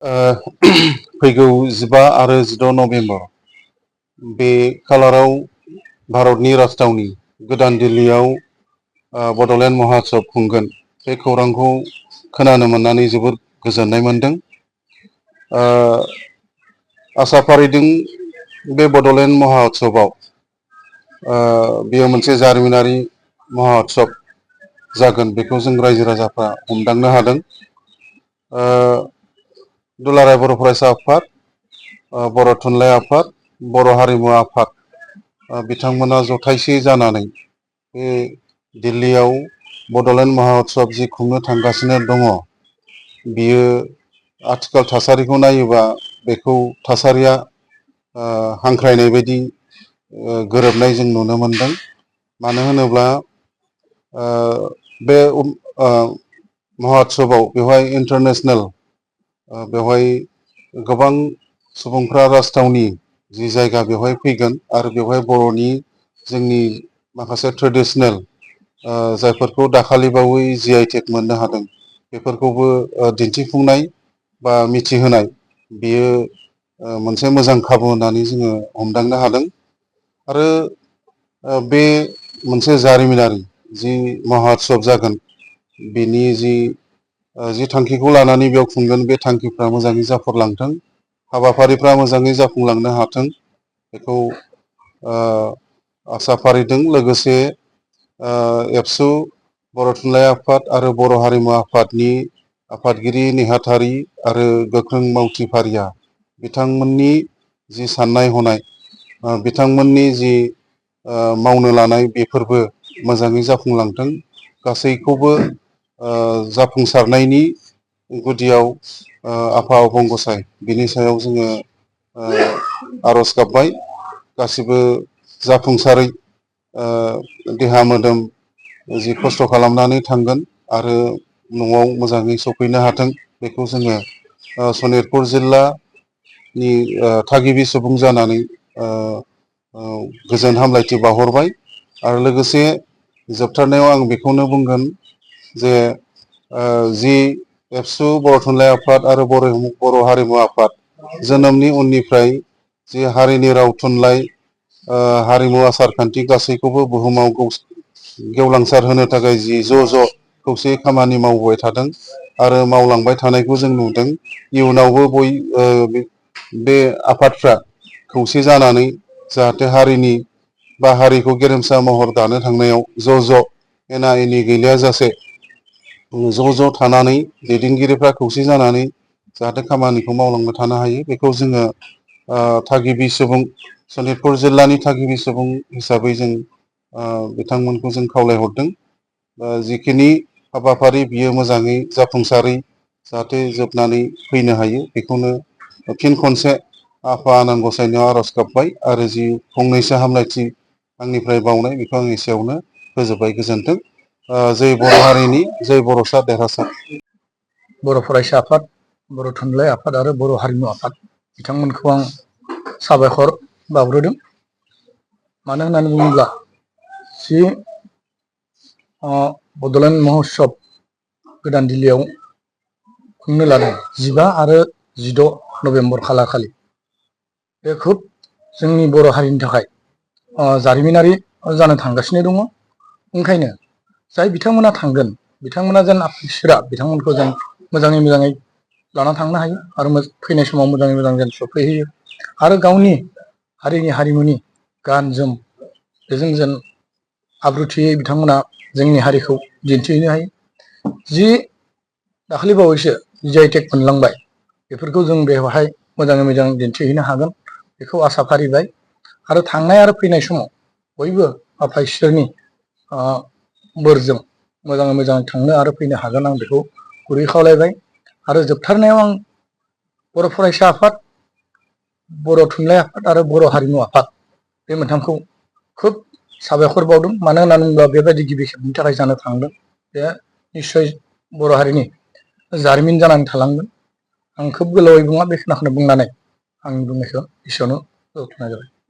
फैगौ 15 आरो 16 नभेम्बर बे खालाराव भारतनि राजथावनि गोदान दिल्लीयाव बड'लेण्ड महोत्सव खुंगोन। बे खौरांखौ खोनानो मोननानै जोबोद गोजोननाय मोनदों। आसा फारिदों बे बड'लेण्ड महोत्सवआव बेयो मोनसे जारिमिनारि महोत्सव जागोन, बेखौ जों रायजो राजाफ्रा हमदांनो हादों। दुलाराय बर' फरायसा आफाद, बर' थुनलाइ आफाद, बर' हारिमु आफाद बिथांमोना जथायसे जानानै बे दिल्लीयाव बड'लेण्ड महोत्सव जि खुंनो थांगासिनो दङ, बियो आथिखाल थासारिखौ नायोबा बेखौ थासारिया हांख्रायनाय बायदि गोरोबनाय जों नुनो मोनदों। मानो होनोब्ला बे महोत्सवआव बेवहाय इन्टारनेसनेल बेवहाय गोबां सुबुंफ्रा राजथावनि जि जायगा बेवहाय फैगोन आरो बेवहाय बर'नि जोंनि माखासे ट्रेडिशनेल जायफोरखौ दाखालिबावै GI टेग मोननो हादों, बेफोरखौबो दिन्थिफुंनाय बा मिथिहोनाय, बियो मोनसे मोजां खाबु होननानै जोङो हमदांनो हादों। आरो बे मोनसे जारिमिनारि जि महोत्सव जागोन, बिनि जि थांखिखौ लानानै बेयाव खुंगोन, बे थांखिफ्रा मोजाङै जाफुंलांथों, हाबाफारिफ्रा मोजाङै जाफुंलांनो हाथों, बेखौ आसा फारिदों। लोगोसे एबसु, बर' थुनलाइ आफाद आरो बर' हारिमु आफादनि आफादगिरि नेहाथारि आरो गोख्रों मावथि फारिया बिथांमोननि जि साननाय हनाय, बिथांमोननि जि मावनो लानाय, बेफोरबो मोजाङै जाफुंलांथों। गासैखौबो जाफुंसारनायनि गुदियाव आफा अबंगसाय, बिनि सायाव जोङो आर'ज गाबबाय। गासिबो जाफुंसारै देहा मोदोम जि खस्थ' खालामनानै थांगोन आरो न'आव मोजाङै सफैनो हाथों, बेखौ जोङो सनितपुर जिल्लानि थागिबि सुबुं जानानै गोजोन हामलायथि बावहरबाय। आरो लोगोसे जोबथारनायाव आं बेखौनो बुंगोन जे जि एबसु, बर' थुनलाइ आफाद आरो बर' हारिमु आफाद जोनोमनि उननिफ्राय जि हारिनि राव थुनलाइ, हारिमु आसार खान्थि गासैखौबो बुहुमाव गेवलांसार होनो थाखाय जि ज' खौसे खामानि मावबाय थादों आरो मावलांबाय थानायखौ जों नुदों। इयुनावबो बे आफादफ्रा खौसे जानानै जाहाथे हारिनि बा हारिखौ गेरेमसा महर दानो थांनायाव ज' एना एनि गैलायाजासे ज' थानानै दैदेनगिरिफ्रा खौसे जानानै जाहाथे खामानिखौ मावलांबाय थानो हायो, बेखौ जोङो थागिबि सुबुं, सनितपुर जिल्लानि थागिबि सुबुं हिसाबै जों बिथांमोनखौ जों खावलायहरदों। जिखिनि हाबाफारि, बियो मोजाङै जाफुंसारै जाहाथे जोबनानै फैनो हायो, बेखौनो फिन खनसे आफा आनान गसाइनियाव आर'ज गाबबाय। आरो जि फंनैसो हामलायथि आंनिफ्राय बावनाय, बेखौ आं एसेयावनो फोजोबबाय। गोजोन्थों। जै बर' हारिनि, जै बर'सा देरहासार। बर' फरायसा आफाद, बर' थुनलाइ आफाद आरो बर' हारिमु आफाद बिथांमोनखौ आं साबायखर बावग्रोदों। मानो होननानै बुङोब्ला जि बड'लेण्ड महोत्सव गोदान दिल्लीयाव खुंनो लादों 15 आरो 16 नभेम्बर खालारखालि, बे खोब जोंनि बर' हारिनि थाखाय जारिमिनारि जानो थांगासिनो दङ। ओंखायनो जाय बिथांमोना थांगोन, बिथांमोना जेन इसोरा बिथांमोनखौ जेन मोजाङै लाना थांनो हायो आरो फैनाय समाव मोजाङै मोजां जेन सफैहोयो आरो गावनि हारिनि हारिमुनि गान जोम बेजों जेन आब्रुथियै बिथांमोना जोंनि हारिखौ दिन्थिहैनो हायो। जि दाखालि बावैसो GI टेग मोनलांबाय, बेफोरखौ जों बेवहाय मोजाङै मोजां दिन्थिहैनो हागोन, बेखौ आसा फारिबाय। आरो थांनाय आरो फैनाय समाव बयबो आफा इसोरनि बोरजों मोजाङै मोजां थांनो आरो फैनो हागोन, आं बेखौ गुरै खावलायबाय। आरो जोबथारनायाव आं बर' फरायसा आफाद, बर' थुनलाइ आफाद आरो बर' हारिमु आफाद बे मोनथामखौ खोब साबायखर बावदों। मानो होननानै बुङोब्ला बेबायदि गिबि खेबनि थाखाय जानो थांदों, बे निस्सय बर' हारिनि जारिमिन जानानै थालांगोन। आं खोब गोलावै बुङा, बे खोनाखौनो बुंनानै आंनि बुंनायखौ एसेयावनो दोनथ'नाय जाबाय।